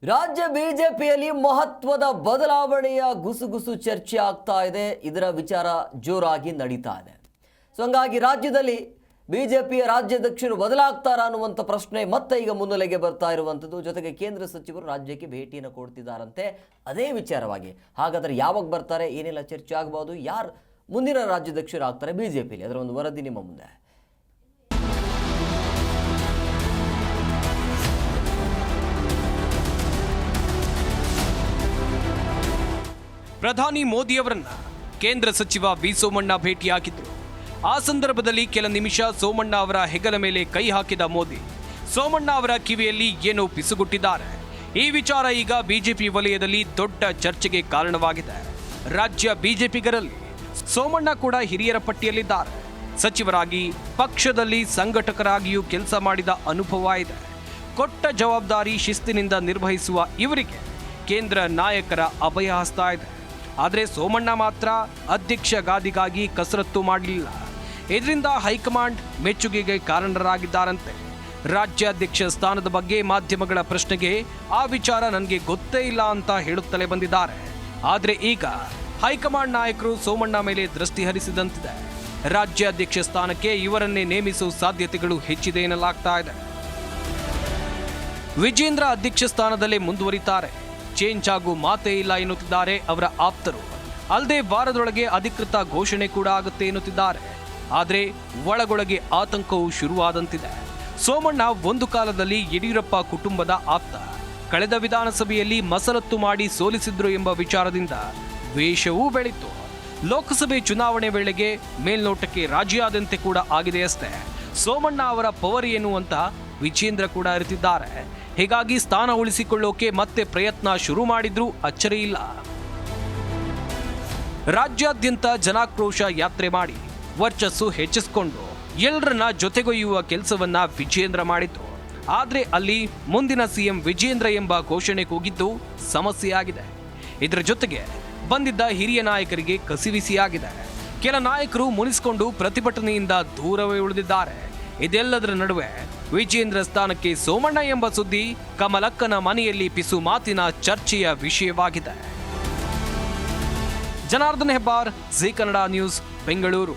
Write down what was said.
ರಾಜ್ಯ ಬಿಜೆಪಿಯಲ್ಲಿ ಮಹತ್ವದ ಬದಲಾವಣೆಯ ಗುಸುಗುಸು ಚರ್ಚೆ ಆಗ್ತಾ ಇದೆ. ಇದರ ವಿಚಾರ ಜೋರಾಗಿ ನಡೀತಾ ಇದೆ. ಸೊ ಹಂಗಾಗಿ ರಾಜ್ಯದಲ್ಲಿ ಬಿಜೆಪಿಯ ರಾಜ್ಯಾಧ್ಯಕ್ಷರು ಬದಲಾಗ್ತಾರಾ ಅನ್ನುವಂಥ ಪ್ರಶ್ನೆ ಮತ್ತೆ ಈಗ ಮುನ್ನೆಲೆಗೆ ಬರ್ತಾ ಇರುವಂಥದ್ದು. ಜೊತೆಗೆ ಕೇಂದ್ರ ಸಚಿವರು ರಾಜ್ಯಕ್ಕೆ ಭೇಟಿಯನ್ನು ಕೊಡ್ತಿದ್ದಾರಂತೆ ಅದೇ ವಿಚಾರವಾಗಿ. ಹಾಗಾದರೆ ಯಾವಾಗ ಬರ್ತಾರೆ, ಏನೆಲ್ಲ ಚರ್ಚೆ ಆಗಬಹುದು, ಯಾರು ಮುಂದಿನ ರಾಜ್ಯಾಧ್ಯಕ್ಷರು ಆಗ್ತಾರೆ ಬಿಜೆಪಿಯಲ್ಲಿ, ಅದರ ಒಂದು ವರದಿ ನಿಮ್ಮ ಮುಂದೆ. ಪ್ರಧಾನಿ ಮೋದಿಯವರನ್ನ ಕೇಂದ್ರ ಸಚಿವ ವಿ ಸೋಮಣ್ಣ ಭೇಟಿಯಾಗಿದ್ದರು. ಆ ಸಂದರ್ಭದಲ್ಲಿ ಕೆಲ ನಿಮಿಷ ಸೋಮಣ್ಣ ಅವರ ಹೆಗಲ ಮೇಲೆ ಕೈ ಹಾಕಿದ ಮೋದಿ ಸೋಮಣ್ಣ ಅವರ ಕಿವಿಯಲ್ಲಿ ಏನೋ ಪಿಸುಗುಟ್ಟಿದ್ದಾರೆ. ಈ ವಿಚಾರ ಈಗ ಬಿಜೆಪಿ ವಲಯದಲ್ಲಿ ದೊಡ್ಡ ಚರ್ಚೆಗೆ ಕಾರಣವಾಗಿದೆ. ರಾಜ್ಯ ಬಿಜೆಪಿಗರಲ್ಲಿ ಸೋಮಣ್ಣ ಕೂಡ ಹಿರಿಯರ ಪಟ್ಟಿಯಲ್ಲಿದ್ದಾರೆ. ಸಚಿವರಾಗಿ ಪಕ್ಷದಲ್ಲಿ ಸಂಘಟಕರಾಗಿಯೂ ಕೆಲಸ ಮಾಡಿದ ಅನುಭವ ಇದೆ. ಕೊಟ್ಟ ಜವಾಬ್ದಾರಿ ಶಿಸ್ತಿನಿಂದ ನಿರ್ವಹಿಸುವ ಇವರಿಗೆ ಕೇಂದ್ರ ನಾಯಕರ ಅಭಯ ಹಸ್ತ ಇದೆ. ಆದರೆ ಸೋಮಣ್ಣ ಮಾತ್ರ ಅಧ್ಯಕ್ಷ ಗಾದಿಗಾಗಿ ಕಸರತ್ತು ಮಾಡಲಿಲ್ಲ. ಇದರಿಂದ ಹೈಕಮಾಂಡ್ ಮೆಚ್ಚುಗೆಗೆ ಕಾರಣರಾಗಿದ್ದಾರಂತೆ. ರಾಜ್ಯಾಧ್ಯಕ್ಷ ಸ್ಥಾನದ ಬಗ್ಗೆ ಮಾಧ್ಯಮಗಳ ಪ್ರಶ್ನೆಗೆ ಆ ವಿಚಾರ ನನಗೆ ಗೊತ್ತೇ ಇಲ್ಲ ಅಂತ ಹೇಳುತ್ತಲೇ ಬಂದಿದ್ದಾರೆ. ಆದರೆ ಈಗ ಹೈಕಮಾಂಡ್ ನಾಯಕರು ಸೋಮಣ್ಣ ಮೇಲೆ ದೃಷ್ಟಿ ಹರಿಸಿದಂತಿದೆ. ರಾಜ್ಯಾಧ್ಯಕ್ಷ ಸ್ಥಾನಕ್ಕೆ ಇವರನ್ನೇ ನೇಮಿಸುವ ಸಾಧ್ಯತೆಗಳು ಹೆಚ್ಚಿದೆ ಎನ್ನಲಾಗ್ತಾ ಇದೆ. ವಿಜೇಂದ್ರ ಅಧ್ಯಕ್ಷ ಸ್ಥಾನದಲ್ಲೇ ಮುಂದುವರಿತಾರೆ. ಚೇಂಜ್ ಆಗೋ ಮಾತೇ ಇಲ್ಲ ಎನ್ನುತ್ತಿದ್ದಾರೆ ಅವರ ಆಪ್ತರು. ಅಲ್ಲದೆ ವಾರದೊಳಗೆ ಅಧಿಕೃತ ಘೋಷಣೆ ಕೂಡ ಆಗುತ್ತೆ ಎನ್ನುತ್ತಿದ್ದಾರೆ. ಆದರೆ ಒಳಗೊಳಗೆ ಆತಂಕವು ಶುರುವಾದಂತಿದೆ. ಸೋಮಣ್ಣ ಒಂದು ಕಾಲದಲ್ಲಿ ಯಡಿಯೂರಪ್ಪ ಕುಟುಂಬದ ಆಪ್ತ. ಕಳೆದ ವಿಧಾನಸಭೆಯಲ್ಲಿ ಮಸರತ್ತು ಮಾಡಿ ಸೋಲಿಸಿದ್ರು ಎಂಬ ವಿಚಾರದಿಂದ ದ್ವೇಷವೂ ಬೆಳೀತು. ಲೋಕಸಭೆ ಚುನಾವಣೆ ವೇಳೆಗೆ ಮೇಲ್ನೋಟಕ್ಕೆ ರಾಜಿಯಾದಂತೆ ಕೂಡ ಆಗಿದೆಯಷ್ಟೇ. ಸೋಮಣ್ಣ ಅವರ ಪವರ್ ಏನು ಅಂತ ವಿಜೇಂದ್ರ ಕೂಡ ಅರಿತಿದ್ದಾರೆ. ಹೀಗಾಗಿ ಸ್ಥಾನ ಉಳಿಸಿಕೊಳ್ಳೋಕೆ ಮತ್ತೆ ಪ್ರಯತ್ನ ಶುರು ಮಾಡಿದ್ರೂ ಅಚ್ಚರಿ ಇಲ್ಲ. ರಾಜ್ಯಾದ್ಯಂತ ಜನಾಕ್ರೋಶ ಯಾತ್ರೆ ಮಾಡಿ ವರ್ಚಸ್ಸು ಹೆಚ್ಚಿಸಿಕೊಂಡು ಎಲ್ಲರನ್ನ ಜೊತೆಗೊಯ್ಯುವ ಕೆಲಸವನ್ನ ವಿಜೇಂದ್ರ ಮಾಡಿದ್ರು. ಆದ್ರೆ ಅಲ್ಲಿ ಮುಂದಿನ ಸಿಎಂ ವಿಜೇಂದ್ರ ಎಂಬ ಘೋಷಣೆ ಕೂಗಿದ್ದು ಸಮಸ್ಯೆಯಾಗಿದೆ. ಇದರ ಜೊತೆಗೆ ಬಂದಿದ್ದ ಹಿರಿಯ ನಾಯಕರಿಗೆ ಕಸಿವಿಸಿಯಾಗಿದೆ. ಕೆಲ ನಾಯಕರು ಮುನಿಸಿಕೊಂಡು ಪ್ರತಿಭಟನೆಯಿಂದ ದೂರವೇ ಉಳಿದಿದ್ದಾರೆ. ಇದೆಲ್ಲದರ ನಡುವೆ ವಿಜೇಂದ್ರ ಸ್ಥಾನಕ್ಕೆ ಸೋಮಣ್ಣ ಎಂಬ ಸುದ್ದಿ ಕಮಲಕ್ಕನ ಮನೆಯಲ್ಲಿ ಪಿಸು ಮಾತಿನ ಚರ್ಚೆಯ ವಿಷಯವಾಗಿದೆ. ಜನಾರ್ದನ್ ಹೆಬ್ಬಾರ್, ಜೀ ಕನ್ನಡ ನ್ಯೂಸ್, ಬೆಂಗಳೂರು.